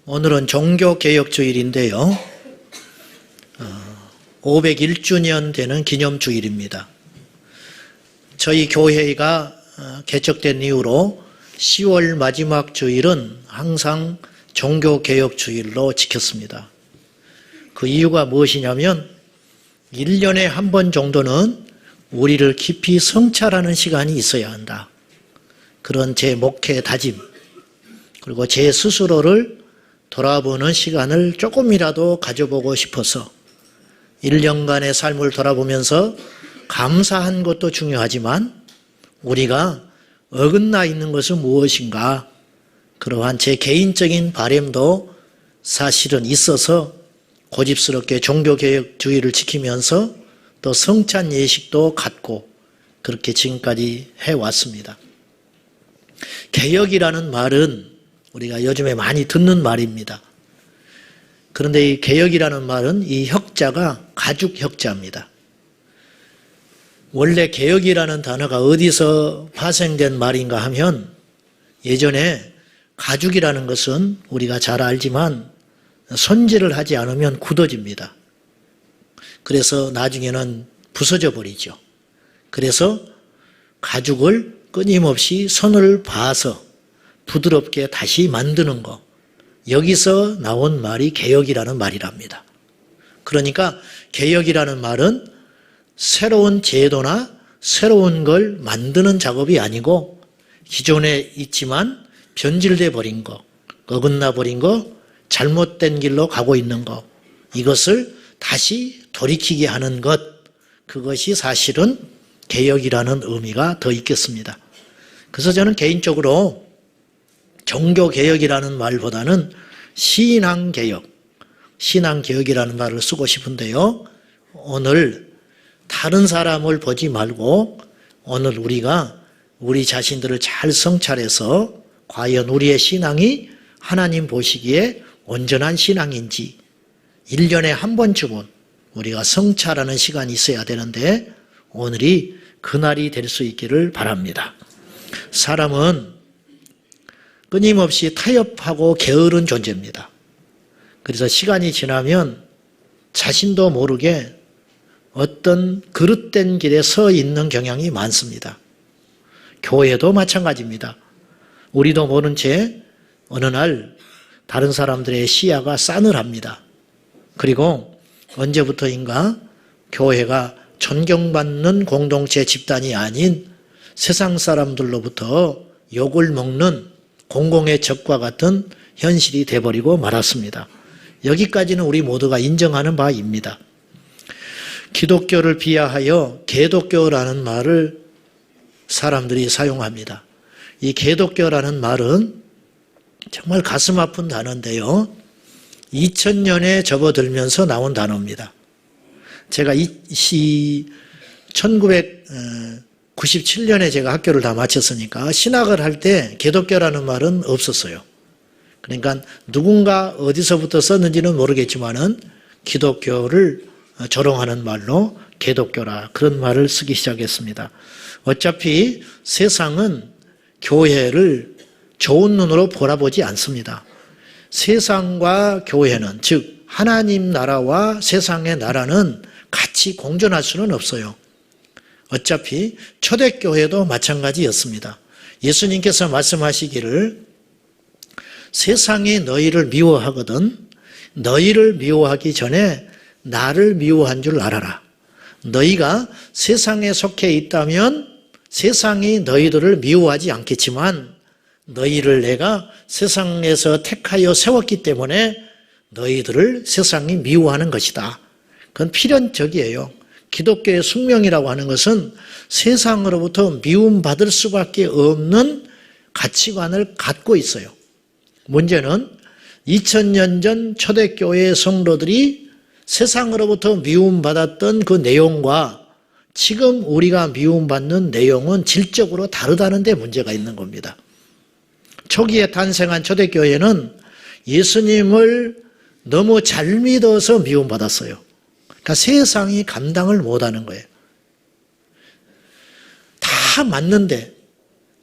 오늘은 종교개혁주일인데요. 501주년 되는 기념주일입니다. 저희 교회가 개척된 이후로 10월 마지막 주일은 항상 종교개혁주일로 지켰습니다. 그 이유가 무엇이냐면 1년에 한 번 정도는 우리를 깊이 성찰하는 시간이 있어야 한다. 그런 제 목회 다짐, 그리고 제 스스로를 돌아보는 시간을 조금이라도 가져보고 싶어서 1년간의 삶을 돌아보면서 감사한 것도 중요하지만 우리가 어긋나 있는 것은 무엇인가, 그러한 제 개인적인 바람도 사실은 있어서 고집스럽게 종교개혁주의를 지키면서 또 성찬 예식도 갖고 그렇게 지금까지 해왔습니다. 개혁이라는 말은 우리가 요즘에 많이 듣는 말입니다. 그런데 이 개혁이라는 말은 이 혁자가 가죽 혁자입니다. 원래 개혁이라는 단어가 어디서 파생된 말인가 하면 예전에 가죽이라는 것은 우리가 잘 알지만 손질을 하지 않으면 굳어집니다. 그래서 나중에는 부서져 버리죠. 그래서 가죽을 끊임없이 손을 봐서 부드럽게 다시 만드는 것, 여기서 나온 말이 개혁이라는 말이랍니다. 그러니까 개혁이라는 말은 새로운 제도나 새로운 걸 만드는 작업이 아니고 기존에 있지만 변질돼 버린 것, 어긋나 버린 것, 잘못된 길로 가고 있는 것, 이것을 다시 돌이키게 하는 것, 그것이 사실은 개혁이라는 의미가 더 있겠습니다. 그래서 저는 개인적으로 종교개혁이라는 말보다는 신앙개혁이라는 말을 쓰고 싶은데요. 오늘 다른 사람을 보지 말고 오늘 우리가 우리 자신들을 잘 성찰해서 과연 우리의 신앙이 하나님 보시기에 온전한 신앙인지 1년에 한 번쯤은 우리가 성찰하는 시간이 있어야 되는데 오늘이 그날이 될 수 있기를 바랍니다. 사람은 끊임없이 타협하고 게으른 존재입니다. 그래서 시간이 지나면 자신도 모르게 어떤 그릇된 길에 서 있는 경향이 많습니다. 교회도 마찬가지입니다. 우리도 모른 채 어느 날 다른 사람들의 시야가 싸늘합니다. 그리고 언제부터인가 교회가 존경받는 공동체 집단이 아닌 세상 사람들로부터 욕을 먹는 공공의 적과 같은 현실이 돼버리고 말았습니다. 여기까지는 우리 모두가 인정하는 바입니다. 기독교를 비하하여 개독교라는 말을 사람들이 사용합니다. 이 개독교라는 말은 정말 가슴 아픈 단어인데요. 2000년에 접어들면서 나온 단어입니다. 제가 1997년에 제가 학교를 다 마쳤으니까 신학을 할 때 개독교라는 말은 없었어요. 그러니까 누군가 어디서부터 썼는지는 모르겠지만은 기독교를 조롱하는 말로 개독교라 그런 말을 쓰기 시작했습니다. 어차피 세상은 교회를 좋은 눈으로 바라보지 않습니다. 세상과 교회는, 즉 하나님 나라와 세상의 나라는 같이 공존할 수는 없어요. 어차피 초대교회도 마찬가지였습니다. 예수님께서 말씀하시기를 세상이 너희를 미워하거든 너희를 미워하기 전에 나를 미워한 줄 알아라. 너희가 세상에 속해 있다면 세상이 너희들을 미워하지 않겠지만 너희를 내가 세상에서 택하여 세웠기 때문에 너희들을 세상이 미워하는 것이다. 그건 필연적이에요. 기독교의 숙명이라고 하는 것은 세상으로부터 미움받을 수밖에 없는 가치관을 갖고 있어요. 문제는 2000년 전 초대교회의 성도들이 세상으로부터 미움받았던 그 내용과 지금 우리가 미움받는 내용은 질적으로 다르다는 데 문제가 있는 겁니다. 초기에 탄생한 초대교회는 예수님을 너무 잘 믿어서 미움받았어요. 그러니까 세상이 감당을 못하는 거예요. 다 맞는데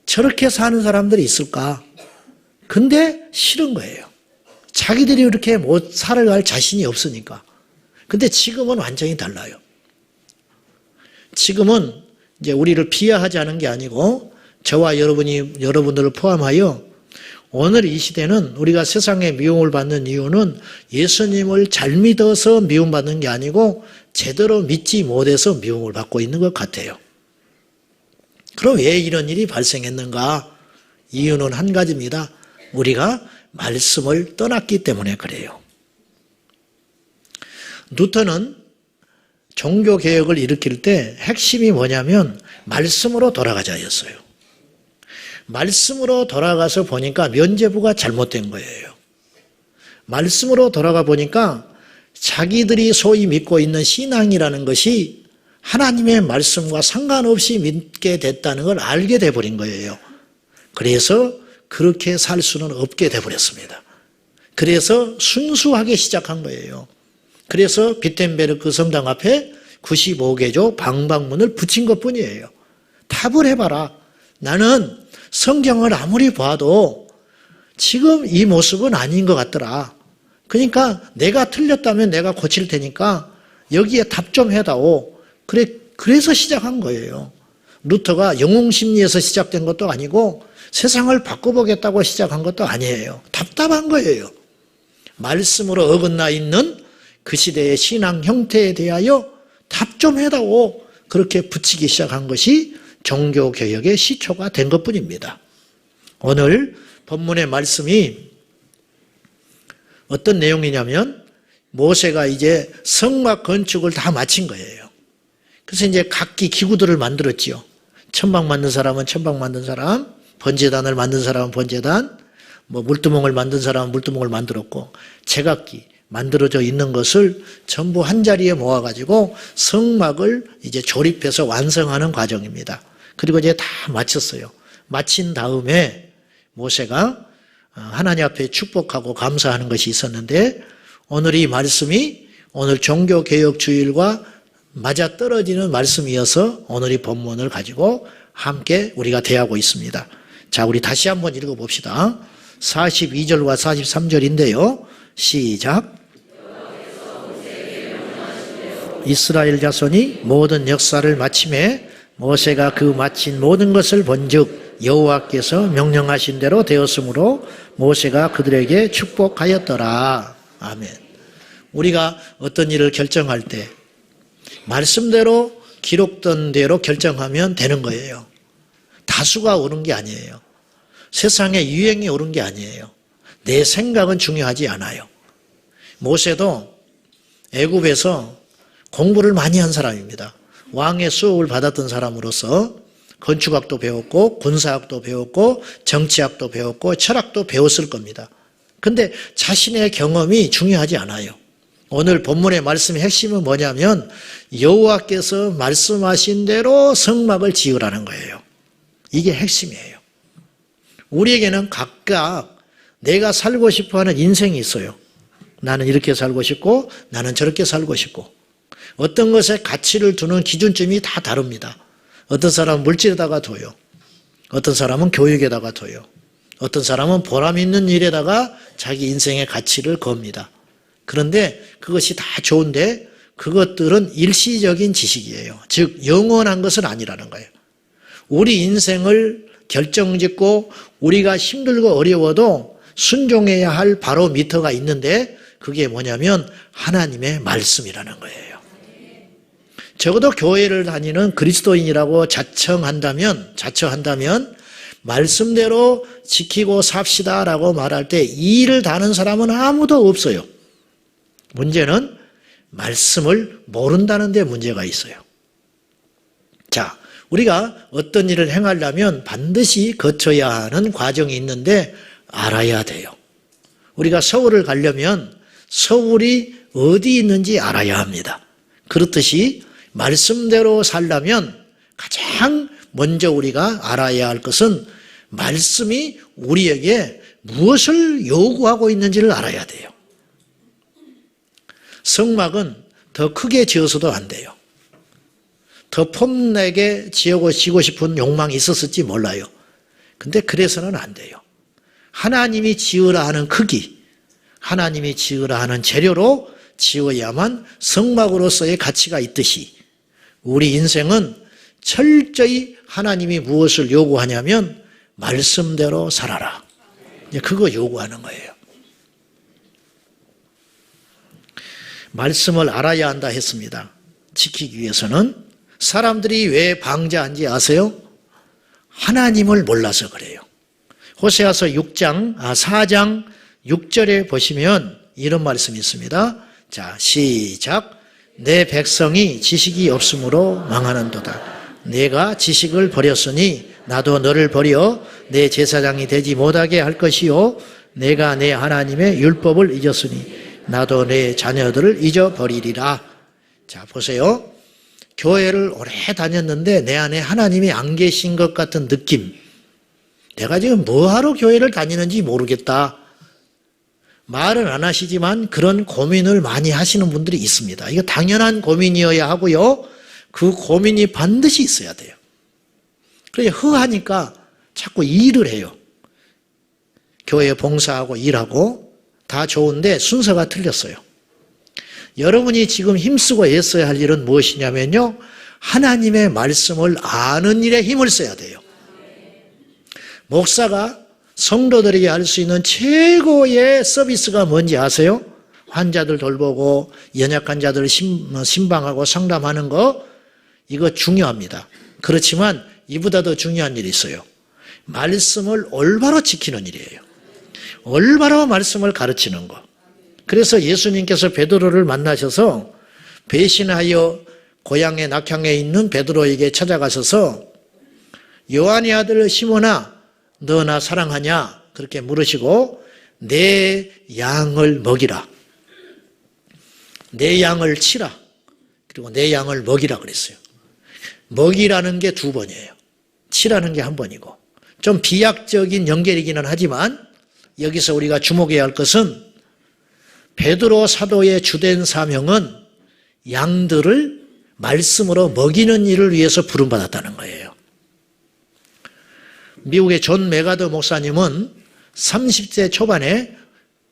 저렇게 사는 사람들이 있을까? 근데 싫은 거예요. 자기들이 이렇게 못 살아갈 자신이 없으니까. 근데 지금은 완전히 달라요. 지금은 이제 우리를 비하하지 않은 게 아니고 저와 여러분들을 포함하여 오늘 이 시대는 우리가 세상에 미움을 받는 이유는 예수님을 잘 믿어서 미움받는 게 아니고 제대로 믿지 못해서 미움을 받고 있는 것 같아요. 그럼 왜 이런 일이 발생했는가? 이유는 한 가지입니다. 우리가 말씀을 떠났기 때문에 그래요. 루터는 종교개혁을 일으킬 때 핵심이 뭐냐면 말씀으로 돌아가자였어요. 말씀으로 돌아가서 보니까 면죄부가 잘못된 거예요. 말씀으로 돌아가 보니까 자기들이 소위 믿고 있는 신앙이라는 것이 하나님의 말씀과 상관없이 믿게 됐다는 걸 알게 돼버린 거예요. 그래서 그렇게 살 수는 없게 돼버렸습니다. 그래서 순수하게 시작한 거예요. 그래서 비텐베르크 성당 앞에 95개조 방방문을 붙인 것뿐이에요. 답을 해봐라. 나는 성경을 아무리 봐도 지금 이 모습은 아닌 것 같더라. 그러니까 내가 틀렸다면 내가 고칠 테니까 여기에 답 좀 해다오. 그래서 시작한 거예요. 루터가 영웅심리에서 시작된 것도 아니고 세상을 바꿔보겠다고 시작한 것도 아니에요. 답답한 거예요. 말씀으로 어긋나 있는 그 시대의 신앙 형태에 대하여 답 좀 해다오. 그렇게 붙이기 시작한 것이 종교개혁의 시초가 된 것뿐입니다. 오늘 본문의 말씀이 어떤 내용이냐면 모세가 이제 성막 건축을 다 마친 거예요. 그래서 이제 각기 기구들을 만들었지요. 천막 만든 사람은 천막 만든 사람, 번제단을 만든 사람은 번제단, 물두멍을 만든 사람은 물두멍을 만들었고 제각기 만들어져 있는 것을 전부 한 자리에 모아가지고 성막을 이제 조립해서 완성하는 과정입니다. 그리고 이제 다 마쳤어요. 마친 다음에 모세가 하나님 앞에 축복하고 감사하는 것이 있었는데 오늘 이 말씀이 오늘 종교개혁 주일과 맞아떨어지는 말씀이어서 오늘 이 본문을 가지고 함께 우리가 대하고 있습니다. 자, 우리 다시 한번 읽어봅시다. 42절과 43절인데요. 시작. 이스라엘 자손이 모든 역사를 마침에 모세가 그 마친 모든 것을 본즉 여호와께서 명령하신 대로 되었으므로 모세가 그들에게 축복하였더라. 아멘. 우리가 어떤 일을 결정할 때 말씀대로 기록된 대로 결정하면 되는 거예요. 다수가 옳은 게 아니에요. 세상의 유행이 옳은 게 아니에요. 내 생각은 중요하지 않아요. 모세도 애굽에서 공부를 많이 한 사람입니다. 왕의 수업을 받았던 사람으로서 건축학도 배웠고 군사학도 배웠고 정치학도 배웠고 철학도 배웠을 겁니다. 근데 자신의 경험이 중요하지 않아요. 오늘 본문의 말씀의 핵심은 뭐냐면 여호와께서 말씀하신 대로 성막을 지으라는 거예요. 이게 핵심이에요. 우리에게는 각각 내가 살고 싶어하는 인생이 있어요. 나는 이렇게 살고 싶고 나는 저렇게 살고 싶고 어떤 것에 가치를 두는 기준점이 다 다릅니다. 어떤 사람은 물질에다가 둬요. 어떤 사람은 교육에다가 둬요. 어떤 사람은 보람 있는 일에다가 자기 인생의 가치를 겁니다. 그런데 그것이 다 좋은데 그것들은 일시적인 지식이에요. 즉 영원한 것은 아니라는 거예요. 우리 인생을 결정짓고 우리가 힘들고 어려워도 순종해야 할 바로미터가 있는데 그게 뭐냐면 하나님의 말씀이라는 거예요. 적어도 교회를 다니는 그리스도인이라고 자처한다면 말씀대로 지키고 삽시다라고 말할 때 이 일을 다는 사람은 아무도 없어요. 문제는 말씀을 모른다는 데 문제가 있어요. 자, 우리가 어떤 일을 행하려면 반드시 거쳐야 하는 과정이 있는데 알아야 돼요. 우리가 서울을 가려면 서울이 어디 있는지 알아야 합니다. 그렇듯이 말씀대로 살려면 가장 먼저 우리가 알아야 할 것은 말씀이 우리에게 무엇을 요구하고 있는지를 알아야 돼요. 성막은 더 크게 지어서도 안 돼요. 더 폼나게 지고 싶은 욕망이 있었을지 몰라요. 근데 그래서는 안 돼요. 하나님이 지으라 하는 크기, 하나님이 지으라 하는 재료로 지어야만 성막으로서의 가치가 있듯이 우리 인생은 철저히 하나님이 무엇을 요구하냐면 말씀대로 살아라. 그거 요구하는 거예요. 말씀을 알아야 한다 했습니다. 지키기 위해서는. 사람들이 왜 방자한지 아세요? 하나님을 몰라서 그래요. 호세아서 4장 6절에 보시면 이런 말씀이 있습니다. 자, 시작. 내 백성이 지식이 없으므로 망하는도다. 내가 지식을 버렸으니 나도 너를 버려 내 제사장이 되지 못하게 할 것이요. 내가 내 하나님의 율법을 잊었으니 나도 내 자녀들을 잊어버리리라. 자, 보세요. 교회를 오래 다녔는데 내 안에 하나님이 안 계신 것 같은 느낌. 내가 지금 뭐하러 교회를 다니는지 모르겠다. 말은 안 하시지만 그런 고민을 많이 하시는 분들이 있습니다. 이거 당연한 고민이어야 하고요. 그 고민이 반드시 있어야 돼요. 그래 허하니까 자꾸 일을 해요. 교회 봉사하고 일하고 다 좋은데 순서가 틀렸어요. 여러분이 지금 힘쓰고 애써야 할 일은 무엇이냐면요. 하나님의 말씀을 아는 일에 힘을 써야 돼요. 목사가 성도들에게 할 수 있는 최고의 서비스가 뭔지 아세요? 환자들 돌보고 연약한 자들을 신방하고 상담하는 거, 이거 중요합니다. 그렇지만 이보다 더 중요한 일이 있어요. 말씀을 올바로 지키는 일이에요. 올바로 말씀을 가르치는 거. 그래서 예수님께서 베드로를 만나셔서 배신하여 고향의 낙향에 있는 베드로에게 찾아가셔서 요한의 아들 시몬아 너 나 사랑하냐? 그렇게 물으시고 내 양을 먹이라. 내 양을 치라. 그리고 내 양을 먹이라 그랬어요. 먹이라는 게 2번이에요. 치라는 게 1번이고. 좀 비약적인 연결이기는 하지만 여기서 우리가 주목해야 할 것은 베드로 사도의 주된 사명은 양들을 말씀으로 먹이는 일을 위해서 부름받았다는 거예요. 미국의 존 메가더 목사님은 30대 초반에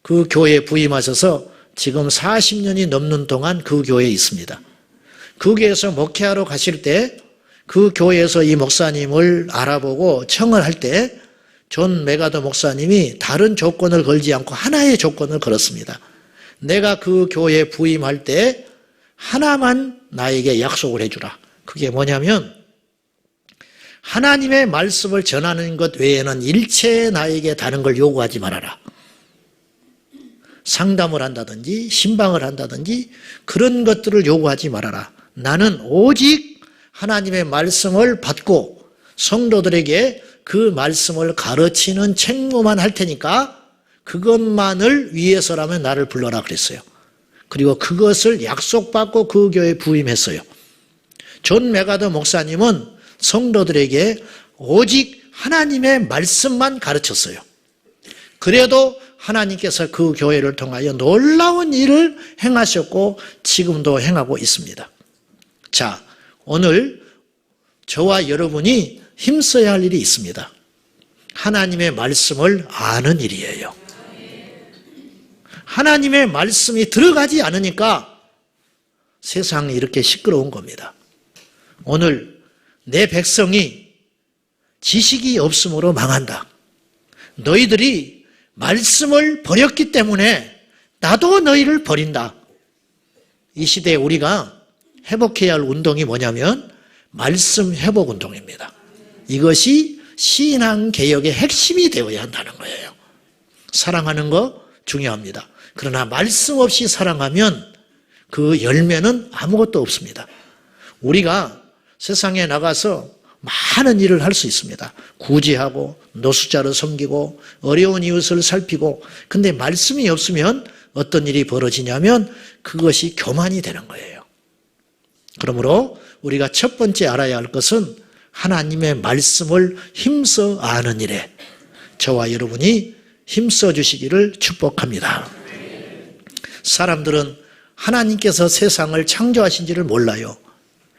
그 교회에 부임하셔서 지금 40년이 넘는 동안 그 교회에 있습니다. 그 교회에서 목회하러 가실 때 그 교회에서 이 목사님을 알아보고 청을 할 때 존 메가더 목사님이 다른 조건을 걸지 않고 하나의 조건을 걸었습니다. 내가 그 교회에 부임할 때 하나만 나에게 약속을 해주라. 그게 뭐냐면 하나님의 말씀을 전하는 것 외에는 일체 나에게 다른 걸 요구하지 말아라. 상담을 한다든지 신방을 한다든지 그런 것들을 요구하지 말아라. 나는 오직 하나님의 말씀을 받고 성도들에게 그 말씀을 가르치는 책무만 할 테니까 그것만을 위해서라면 나를 불러라 그랬어요. 그리고 그것을 약속받고 그 교회에 부임했어요. 존 메가더 목사님은 성도들에게 오직 하나님의 말씀만 가르쳤어요. 그래도 하나님께서 그 교회를 통하여 놀라운 일을 행하셨고 지금도 행하고 있습니다. 자, 오늘 저와 여러분이 힘써야 할 일이 있습니다. 하나님의 말씀을 아는 일이에요. 하나님의 말씀이 들어가지 않으니까 세상이 이렇게 시끄러운 겁니다. 오늘 내 백성이 지식이 없으므로 망한다. 너희들이 말씀을 버렸기 때문에 나도 너희를 버린다. 이 시대에 우리가 회복해야 할 운동이 뭐냐면 말씀 회복 운동입니다. 이것이 신앙개혁의 핵심이 되어야 한다는 거예요. 사랑하는 거 중요합니다. 그러나 말씀 없이 사랑하면 그 열매는 아무것도 없습니다. 우리가 세상에 나가서 많은 일을 할 수 있습니다. 구제하고 노숙자를 섬기고 어려운 이웃을 살피고, 근데 말씀이 없으면 어떤 일이 벌어지냐면 그것이 교만이 되는 거예요. 그러므로 우리가 첫 번째 알아야 할 것은 하나님의 말씀을 힘써 아는 일에 저와 여러분이 힘써 주시기를 축복합니다. 사람들은 하나님께서 세상을 창조하신지를 몰라요.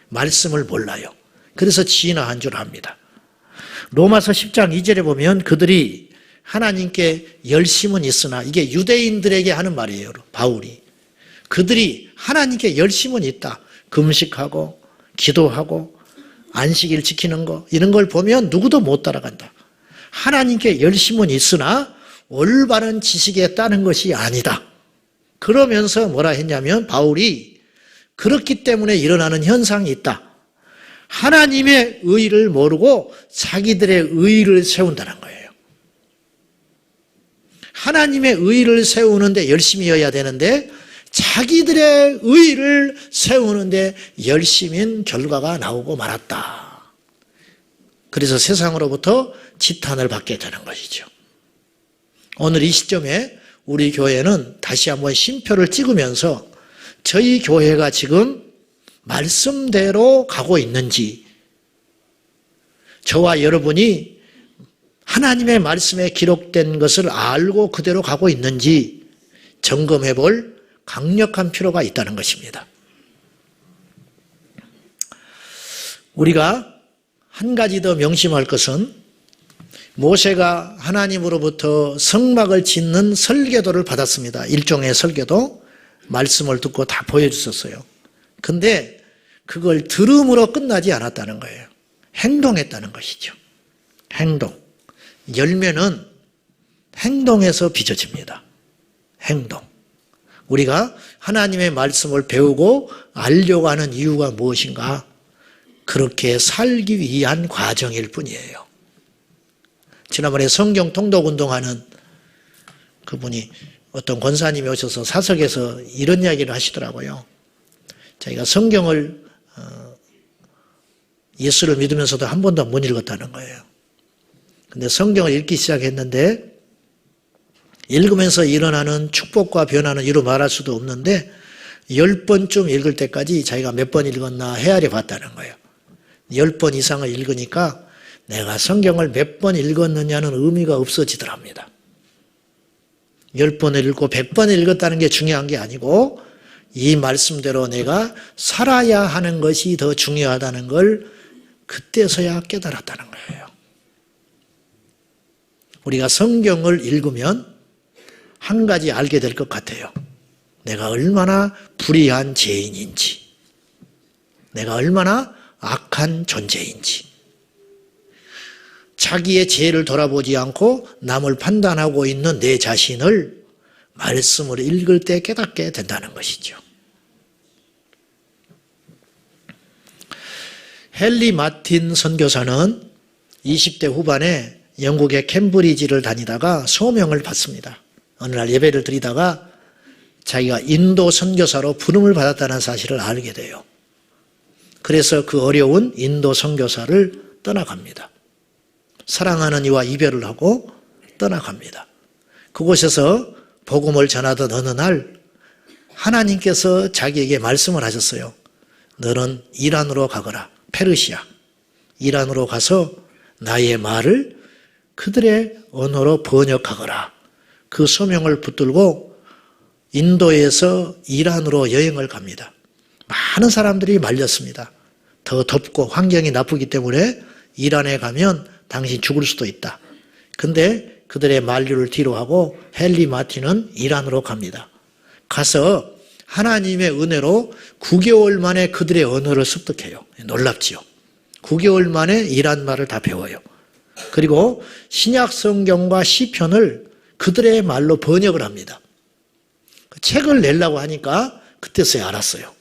말씀을 몰라요. 그래서 진화한 줄 압니다. 로마서 10장 2절에 보면 그들이 하나님께 열심은 있으나, 이게 유대인들에게 하는 말이에요, 바울이. 그들이 하나님께 열심은 있다. 금식하고 기도하고 안식일 지키는 거, 이런 걸 보면 누구도 못 따라간다. 하나님께 열심은 있으나 올바른 지식에 따른 것이 아니다. 그러면서 뭐라 했냐면, 바울이 그렇기 때문에 일어나는 현상이 있다. 하나님의 의를 모르고 자기들의 의를 세운다는 거예요. 하나님의 의를 세우는데 열심히여야 되는데 자기들의 의를 세우는데 열심인 결과가 나오고 말았다. 그래서 세상으로부터 지탄을 받게 되는 것이죠. 오늘 이 시점에 우리 교회는 다시 한번 쉼표를 찍으면서 저희 교회가 지금 말씀대로 가고 있는지, 저와 여러분이 하나님의 말씀에 기록된 것을 알고 그대로 가고 있는지 점검해 볼 강력한 필요가 있다는 것입니다. 우리가 한 가지 더 명심할 것은, 모세가 하나님으로부터 성막을 짓는 설계도를 받았습니다. 일종의 설계도, 말씀을 듣고 다 보여주셨어요. 근데 그걸 들음으로 끝나지 않았다는 거예요. 행동했다는 것이죠. 행동. 열매는 행동에서 빚어집니다. 행동. 우리가 하나님의 말씀을 배우고 알려고 하는 이유가 무엇인가? 그렇게 살기 위한 과정일 뿐이에요. 지난번에 성경 통독 운동하는 그분이, 어떤 권사님이 오셔서 사석에서 이런 이야기를 하시더라고요. 자기가 성경을 예수를 믿으면서도 한 번도 못 읽었다는 거예요. 근데 성경을 읽기 시작했는데 읽으면서 일어나는 축복과 변화는 이루 말할 수도 없는데 10번쯤 읽을 때까지 자기가 몇 번 읽었나 헤아려 봤다는 거예요. 10번 이상을 읽으니까 내가 성경을 몇 번 읽었느냐는 의미가 없어지더랍니다. 10번을 읽고 100번을 읽었다는 게 중요한 게 아니고 이 말씀대로 내가 살아야 하는 것이 더 중요하다는 걸 그때서야 깨달았다는 거예요. 우리가 성경을 읽으면 한 가지 알게 될 것 같아요. 내가 얼마나 불의한 죄인인지, 내가 얼마나 악한 존재인지, 자기의 죄를 돌아보지 않고 남을 판단하고 있는 내 자신을 말씀을 읽을 때 깨닫게 된다는 것이죠. 헨리 마틴 선교사는 20대 후반에 영국의 캠브리지를 다니다가 소명을 받습니다. 어느 날 예배를 드리다가 자기가 인도 선교사로 부름을 받았다는 사실을 알게 돼요. 그래서 그 어려운 인도 선교사를 떠나갑니다. 사랑하는 이와 이별을 하고 떠나갑니다. 그곳에서 복음을 전하던 어느 날 하나님께서 자기에게 말씀을 하셨어요. 너는 이란으로 가거라. 페르시아. 이란으로 가서 나의 말을 그들의 언어로 번역하거라. 그 소명을 붙들고 인도에서 이란으로 여행을 갑니다. 많은 사람들이 말렸습니다. 더 덥고 환경이 나쁘기 때문에 이란에 가면 당신 죽을 수도 있다. 근데 그들의 만류를 뒤로하고 헨리 마틴은 이란으로 갑니다. 가서 하나님의 은혜로 9개월 만에 그들의 언어를 습득해요. 놀랍지요. 9개월 만에 이란 말을 다 배워요. 그리고 신약 성경과 시편을 그들의 말로 번역을 합니다. 책을 내려고 하니까 그때서야 알았어요.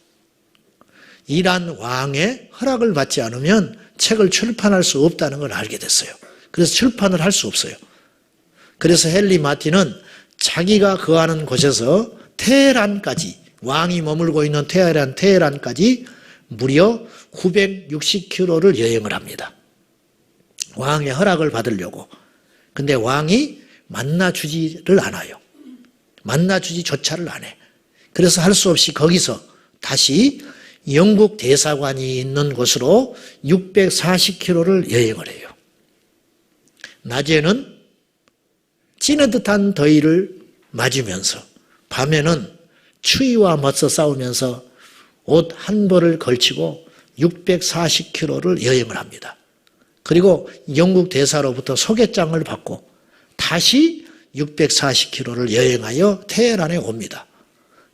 이란 왕의 허락을 받지 않으면 책을 출판할 수 없다는 걸 알게 됐어요. 그래서 출판을 할 수 없어요. 그래서 헨리 마틴은 자기가 거하는 곳에서 테헤란까지, 왕이 머물고 있는 테헤란까지 무려 960km를 여행을 합니다. 왕의 허락을 받으려고. 근데 왕이 만나주지를 않아요. 만나주지조차를 안 해. 그래서 할 수 없이 거기서 다시 영국 대사관이 있는 곳으로 640km를 여행을 해요. 낮에는 찌느듯한 더위를 맞으면서, 밤에는 추위와 맞서 싸우면서 옷 한 벌을 걸치고 640km를 여행을 합니다. 그리고 영국 대사로부터 소개장을 받고 다 다시 640km를 여행하여 테헤란에 옵니다.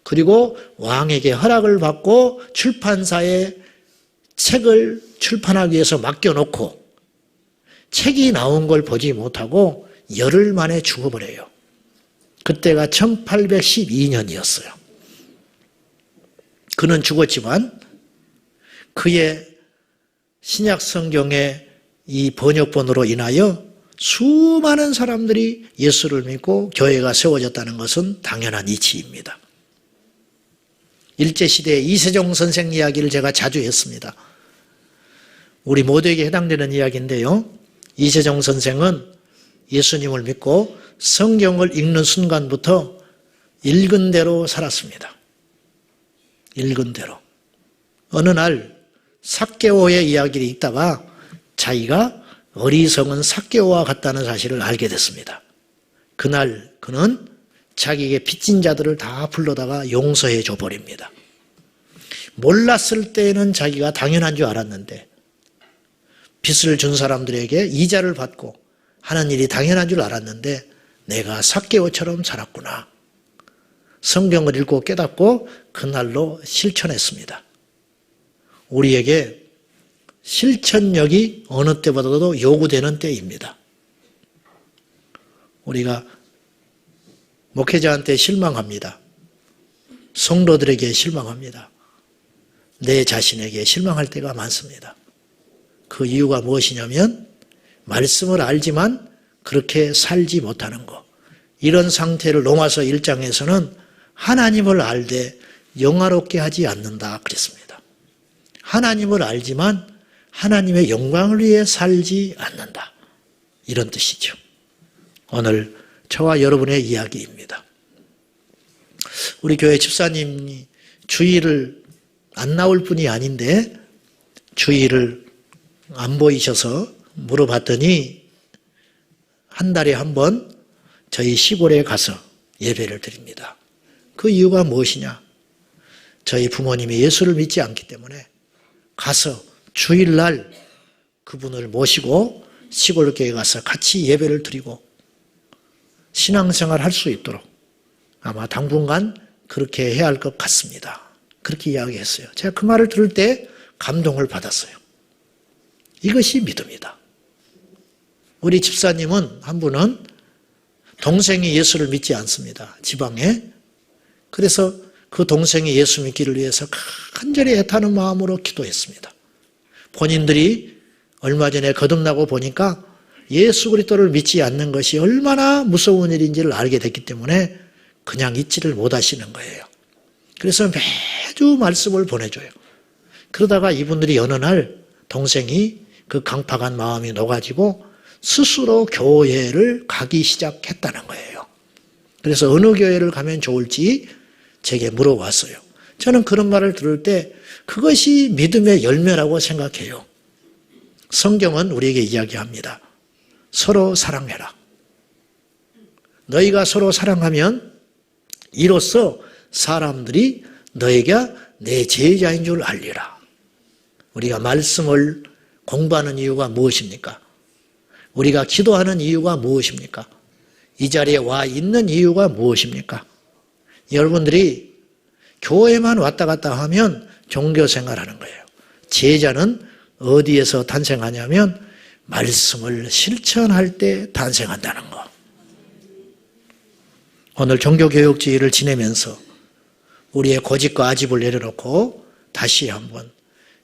그리고 왕에게 허락을 받고 출판사에 책을 출판하기 위해서 맡겨놓고 책이 나온 걸 보지 못하고 열흘 만에 죽어버려요. 그때가 1812년이었어요. 그는 죽었지만 그의 신약 성경의 이 번역본으로 인하여 수많은 사람들이 예수를 믿고 교회가 세워졌다는 것은 당연한 이치입니다. 일제시대의 이세종 선생 이야기를 제가 자주 했습니다. 우리 모두에게 해당되는 이야기인데요. 이세종 선생은 예수님을 믿고 성경을 읽는 순간부터 읽은 대로 살았습니다. 읽은 대로. 어느 날 삭개오의 이야기를 읽다가 자기가 어리석은 삭개오와 같다는 사실을 알게 됐습니다. 그날 그는 자기에게 빚진 자들을 다 불러다가 용서해 줘버립니다. 몰랐을 때는 자기가 당연한 줄 알았는데 빚을 준 사람들에게 이자를 받고 하는 일이 당연한 줄 알았는데 내가 삭개오처럼 살았구나. 성경을 읽고 깨닫고 그날로 실천했습니다. 우리에게 실천력이 어느 때보다도 요구되는 때입니다. 우리가 목회자한테 실망합니다. 성도들에게 실망합니다. 내 자신에게 실망할 때가 많습니다. 그 이유가 무엇이냐면 말씀을 알지만 그렇게 살지 못하는 것. 이런 상태를 로마서 1장에서는 하나님을 알되 영화롭게 하지 않는다 그랬습니다. 하나님을 알지만 하나님의 영광을 위해 살지 않는다. 이런 뜻이죠. 오늘 저와 여러분의 이야기입니다. 우리 교회 집사님이 주일을 안 나올 뿐이 아닌데 주일을 안 보이셔서 물어봤더니 한 달에 한 번 저희 시골에 가서 예배를 드립니다. 그 이유가 무엇이냐? 저희 부모님이 예수를 믿지 않기 때문에 가서 주일날 그분을 모시고 시골교회에 가서 같이 예배를 드리고 신앙생활 할 수 있도록 아마 당분간 그렇게 해야 할 것 같습니다. 그렇게 이야기했어요. 제가 그 말을 들을 때 감동을 받았어요. 이것이 믿음이다. 우리 집사님은 한 분은 동생이 예수를 믿지 않습니다. 지방에. 그래서 그 동생이 예수 믿기를 위해서 간절히 애타는 마음으로 기도했습니다. 본인들이 얼마 전에 거듭나고 보니까 예수 그리스도를 믿지 않는 것이 얼마나 무서운 일인지를 알게 됐기 때문에 그냥 잊지를 못하시는 거예요. 그래서 매주 말씀을 보내줘요. 그러다가 이분들이 어느 날 동생이 그 강팍한 마음이 녹아지고 스스로 교회를 가기 시작했다는 거예요. 그래서 어느 교회를 가면 좋을지 제게 물어봤어요. 저는 그런 말을 들을 때 그것이 믿음의 열매라고 생각해요. 성경은 우리에게 이야기합니다. 서로 사랑해라. 너희가 서로 사랑하면 이로써 사람들이 너희가 내 제자인 줄 알리라. 우리가 말씀을 공부하는 이유가 무엇입니까? 우리가 기도하는 이유가 무엇입니까? 이 자리에 와 있는 이유가 무엇입니까? 여러분들이 교회만 왔다 갔다 하면 종교생활하는 거예요. 제자는 어디에서 탄생하냐면 말씀을 실천할 때 탄생한다는 거. 오늘 종교교육주의를 지내면서 우리의 고집과 아집을 내려놓고 다시 한번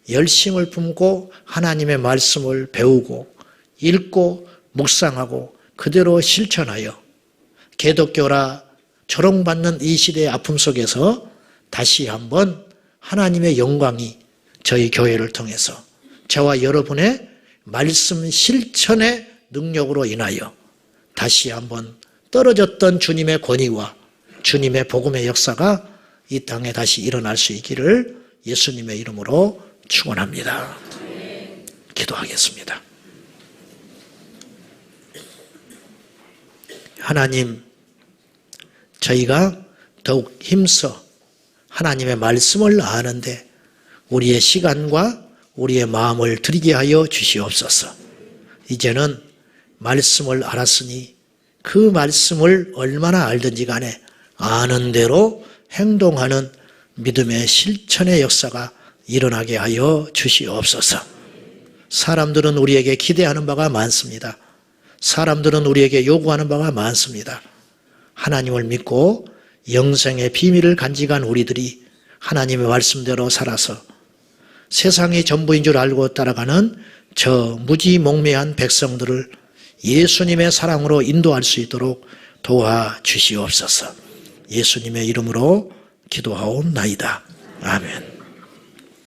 열심을 품고 하나님의 말씀을 배우고 읽고 묵상하고 그대로 실천하여 개독교라 조롱받는 이 시대의 아픔 속에서 다시 한번 하나님의 영광이 저희 교회를 통해서 저와 여러분의 말씀 실천의 능력으로 인하여 다시 한번 떨어졌던 주님의 권위와 주님의 복음의 역사가 이 땅에 다시 일어날 수 있기를 예수님의 이름으로 축원합니다. 기도하겠습니다. 하나님, 저희가 더욱 힘써 하나님의 말씀을 아는데 우리의 시간과 우리의 마음을 드리게 하여 주시옵소서. 이제는 말씀을 알았으니 그 말씀을 얼마나 알든지 간에 아는 대로 행동하는 믿음의 실천의 역사가 일어나게 하여 주시옵소서. 사람들은 우리에게 기대하는 바가 많습니다. 사람들은 우리에게 요구하는 바가 많습니다. 하나님을 믿고 영생의 비밀을 간직한 우리들이 하나님의 말씀대로 살아서 세상이 전부인 줄 알고 따라가는 저 무지몽매한 백성들을 예수님의 사랑으로 인도할 수 있도록 도와주시옵소서. 예수님의 이름으로 기도하옵나이다. 아멘.